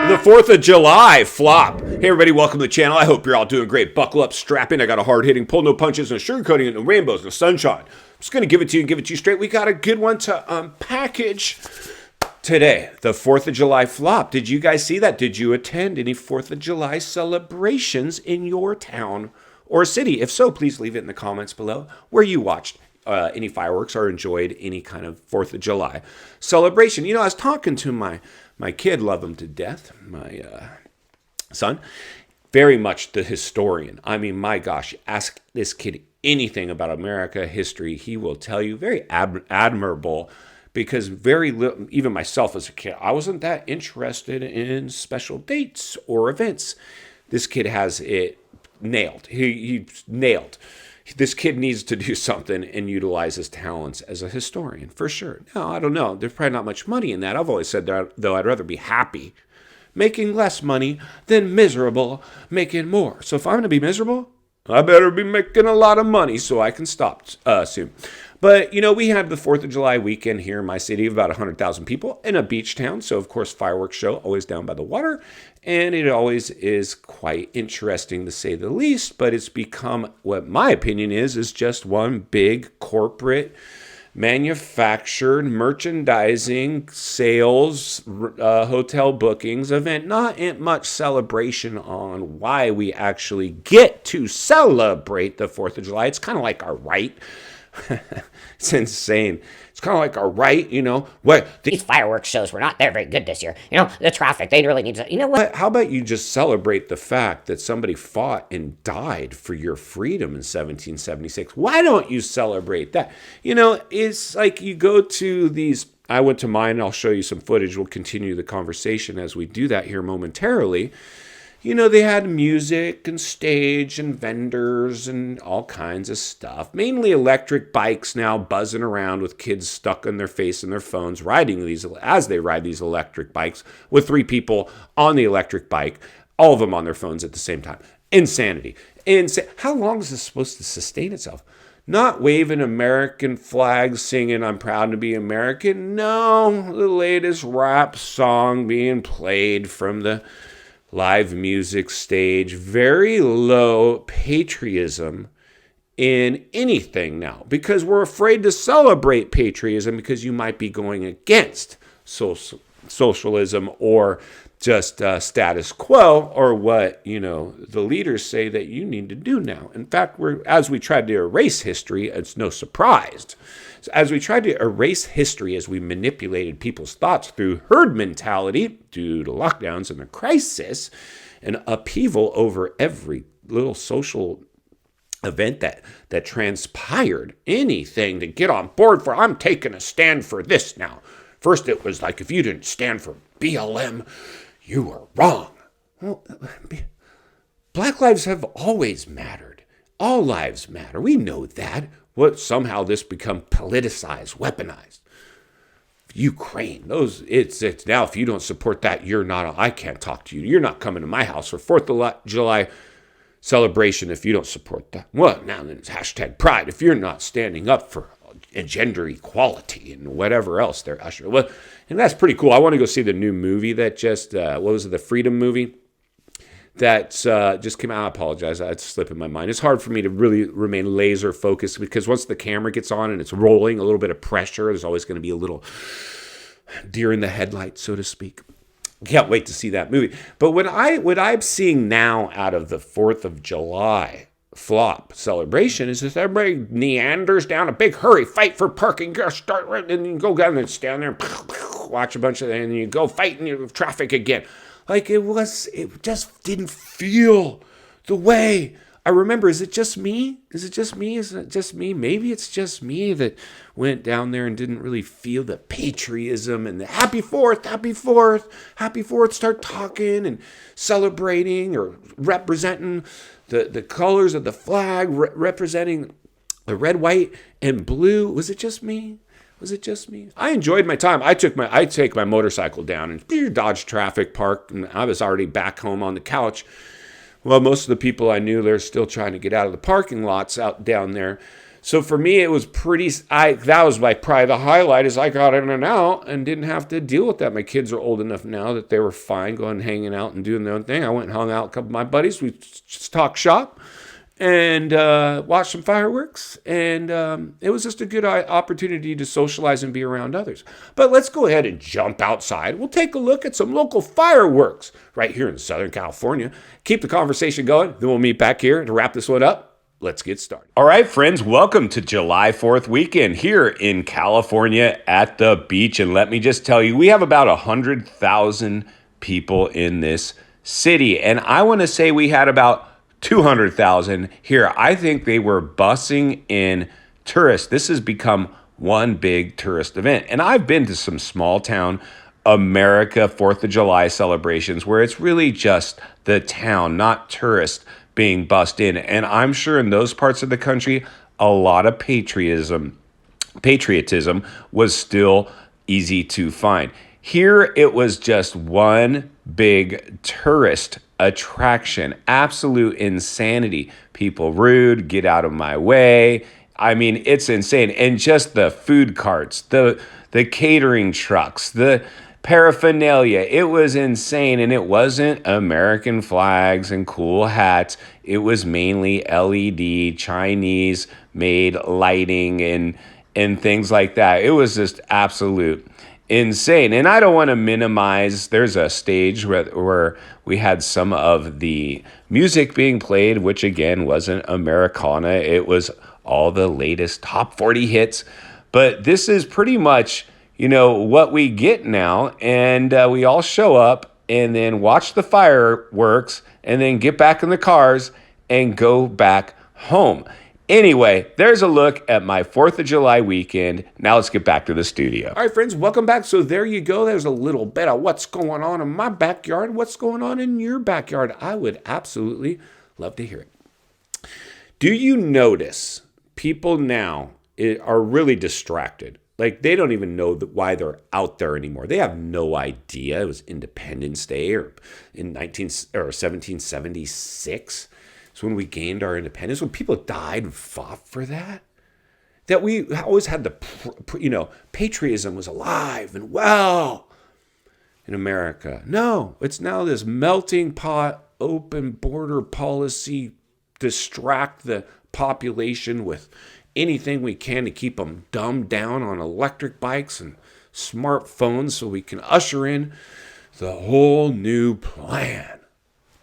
The 4th of July flop. Hey everybody, welcome to the channel. I hope you're all doing great. Buckle up, strap in. I got a hard-hitting pull, no punches, no sugarcoating, no rainbows, no sunshine. I'm just going to give it to you straight. We got a good one to unpackage today. The 4th of July flop. Did you guys see that? Did you attend any 4th of July celebrations in your town or city? If so, please leave it in the comments below where you watched any fireworks or enjoyed any kind of 4th of July celebration. You know, I was talking to my kid, love him to death, my son, very much the historian. I mean, my gosh, ask this kid anything about America history, he will tell you. Very admirable, because very little, even myself as a kid, I wasn't that interested in special dates or events. This kid has it nailed. He nailed. This kid needs to do something and utilize his talents as a historian, for sure. Now, I don't know. There's probably not much money in that. I've always said that, though, I'd rather be happy making less money than miserable making more. So if I'm going to be miserable, I better be making a lot of money so I can stop soon. But, you know, we had the 4th of July weekend here in my city of about 100,000 people in a beach town. So, of course, fireworks show always down by the water. And it always is quite interesting, to say the least. But it's become, what my opinion is just one big corporate manufactured merchandising, sales, hotel bookings event. Not much celebration on why we actually get to celebrate the 4th of July. It's kind of like our right. It's insane. It's kind of like our right, you know. These fireworks shows were not very good this year. You know, the traffic, they really need to, you know what? How about you just celebrate the fact that somebody fought and died for your freedom in 1776? Why don't you celebrate that? You know, it's like you go to these, I went to mine, and I'll show you some footage. We'll continue the conversation as we do that here momentarily. You know, they had music and stage and vendors and all kinds of stuff. Mainly electric bikes now buzzing around with kids stuck in their face and their phones riding these as they ride these electric bikes with 3 people on the electric bike, all of them on their phones at the same time. Insanity. How long is this supposed to sustain itself? Not waving American flags, singing "I'm proud to be American." No, the latest rap song being played from the live music stage. Very low patriotism in anything now, because we're afraid to celebrate patriotism because you might be going against socialism or just status quo, or what, you know, the leaders say that you need to do now. In fact, as we tried to erase history, it's no surprise. So as we tried to erase history, as we manipulated people's thoughts through herd mentality due to lockdowns and the crisis and upheaval over every little social event that transpired, anything to get on board for, I'm taking a stand for this now. First, it was like, if you didn't stand for BLM, you were wrong. Well, Black lives have always mattered. All lives matter. We know that. Somehow this become politicized, weaponized. Ukraine, it's now, if you don't support that, I can't talk to you. You're not coming to my house for 4th of July celebration if you don't support that. Well, now then it's #pride if you're not standing up for gender equality and whatever else they're ushering. Well, and that's pretty cool. I want to go see the new movie that just, what was it, the Freedom movie? That just came out. I apologize. It's slipping my mind. It's hard for me to really remain laser focused, because once the camera gets on and it's rolling, a little bit of pressure, there's always going to be a little deer in the headlights, so to speak. Can't wait to see that movie. But what I'm seeing now out of the 4th of July flop celebration is that everybody neanders down a big hurry, fight for parking, start right, and you go down and stand there and watch a bunch of, and you go fight in your traffic again. Like it just didn't feel the way I remember. Is it just me? Is it just me? Maybe it's just me that went down there and didn't really feel the patriotism and the happy 4th, start talking and celebrating or representing the colors of the flag, representing the red, white, and blue. Was it just me? I enjoyed my time. I take my motorcycle down and dodge traffic, park, and I was already back home on the couch. Well, most of the people I knew, they're still trying to get out of the parking lots out down there. So for me, it was that was my probably the highlight is I got in and out and didn't have to deal with that. My kids are old enough now that they were fine going hanging out and doing their own thing. I went and hung out with a couple of my buddies. We just talked shop and watched some fireworks. And it was just a good opportunity to socialize and be around others. But let's go ahead and jump outside. We'll take a look at some local fireworks right here in Southern California. Keep the conversation going. Then we'll meet back here to wrap this one up. Let's get started. All right, friends, welcome to July 4th weekend here in California at the beach. And let me just tell you, we have about 100,000 people in this city. And I want to say we had about 200,000 here. I think they were bussing in tourists. This has become one big tourist event. And I've been to some small town America 4th of July celebrations where it's really just the town, not tourists being bussed in. And I'm sure in those parts of the country, a lot of patriotism was still easy to find. Here, it was just one big tourist attraction, absolute insanity. People rude, get out of my way. I mean, it's insane. And just the food carts, the catering trucks, the paraphernalia. It was insane, and it wasn't American flags and cool hats. It was mainly LED, Chinese-made lighting and things like that. It was just absolute insane. And I don't want to minimize. There's a stage where we had some of the music being played, which again wasn't Americana. It was all the latest top 40 hits. But this is pretty much what we get now, and we all show up and then watch the fireworks and then get back in the cars and go back home. Anyway, there's a look at my 4th of July weekend. Now let's get back to the studio. All right, friends, welcome back. So there you go. There's a little bit of what's going on in my backyard, what's going on in your backyard. I would absolutely love to hear it. Do you notice people now are really distracted? Like, they don't even know why they're out there anymore. They have no idea it was Independence Day or in 1776. It's when we gained our independence, when people died and fought for that. That we always had patriotism was alive and well in America. No, it's now this melting pot, open border policy, distract the population with anything we can to keep them dumbed down on electric bikes and smartphones so we can usher in the whole new plan.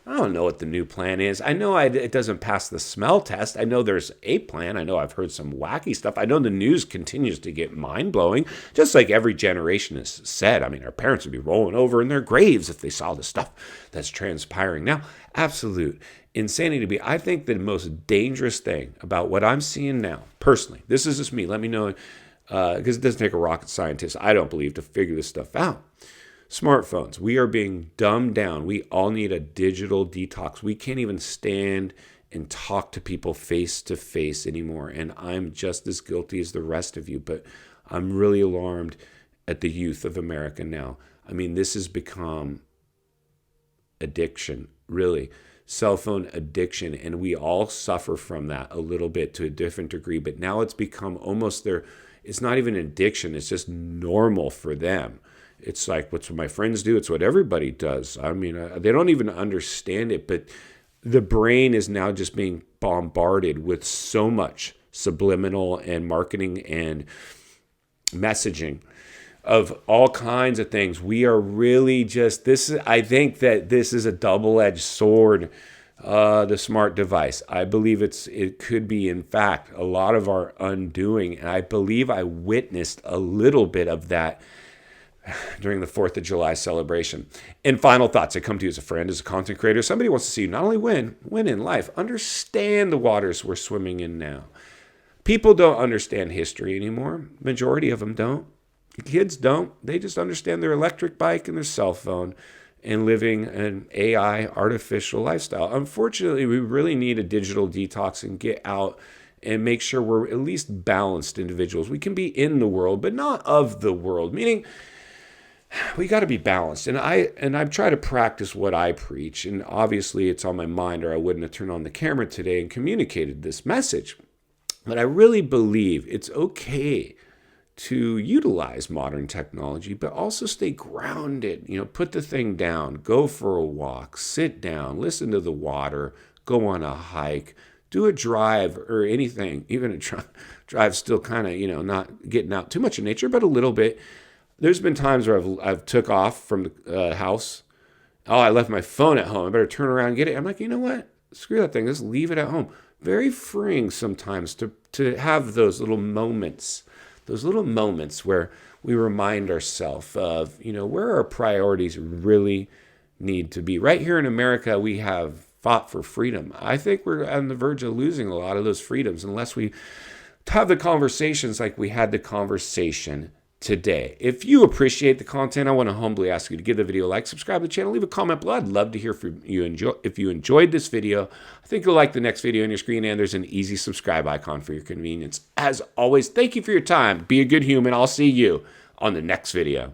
I don't know what the new plan is. I know it doesn't pass the smell test. I know there's a plan. I know I've heard some wacky stuff. I know the news continues to get mind-blowing, just like every generation has said. I mean, our parents would be rolling over in their graves if they saw the stuff that's transpiring now. Absolute insanity to be. I think the most dangerous thing about what I'm seeing now, personally, this is just me. Let me know, because it doesn't take a rocket scientist, I don't believe, to figure this stuff out. Smartphones. We are being dumbed down. We all need a digital detox. We can't even stand and talk to people face to face anymore. And I'm just as guilty as the rest of you, but I'm really alarmed at the youth of America now. I mean, this has become addiction, really. Cell phone addiction, and we all suffer from that a little bit to a different degree, but now it's become almost it's not even an addiction, it's just normal for them. It's like what's what my friends do, it's what everybody does. I mean, they don't even understand it, but the brain is now just being bombarded with so much subliminal and marketing and messaging of all kinds of things. We are really just, I think that this is a double-edged sword, the smart device. I believe it could be, in fact, a lot of our undoing. And I believe I witnessed a little bit of that during the 4th of July celebration. And final thoughts. I come to you as a friend, as a content creator. Somebody wants to see you not only win in life, understand the waters we're swimming in now. People don't understand history anymore. Majority of them don't. Kids don't. They just understand their electric bike and their cell phone and living an AI artificial lifestyle. Unfortunately, we really need a digital detox and get out and make sure we're at least balanced individuals. We can be in the world, but not of the world, meaning we got to be balanced. And I try to practice what I preach. And obviously it's on my mind, or I wouldn't have turned on the camera today and communicated this message. But I really believe it's okay to utilize modern technology, but also stay grounded. Put the thing down, go for a walk, sit down, listen to the water, go on a hike, do a drive or anything. Even a drive, still kind of, not getting out too much in nature, but a little bit. There's been times where I've took off from the house. Oh, I left my phone at home. I better turn around and get it. I'm like, you know what? Screw that thing. Just leave it at home. Very freeing sometimes to have those little moments where we remind ourselves of, where our priorities really need to be. Right here in America, we have fought for freedom. I think we're on the verge of losing a lot of those freedoms unless we have the conversations like we had the conversation today. If you appreciate the content, I want to humbly ask you to give the video a like, subscribe to the channel, leave a comment below. I'd love to hear from you. If you enjoyed this video, I think you'll like the next video on your screen, and there's an easy subscribe icon for your convenience. As always, thank you for your time. Be a good human. I'll see you on the next video.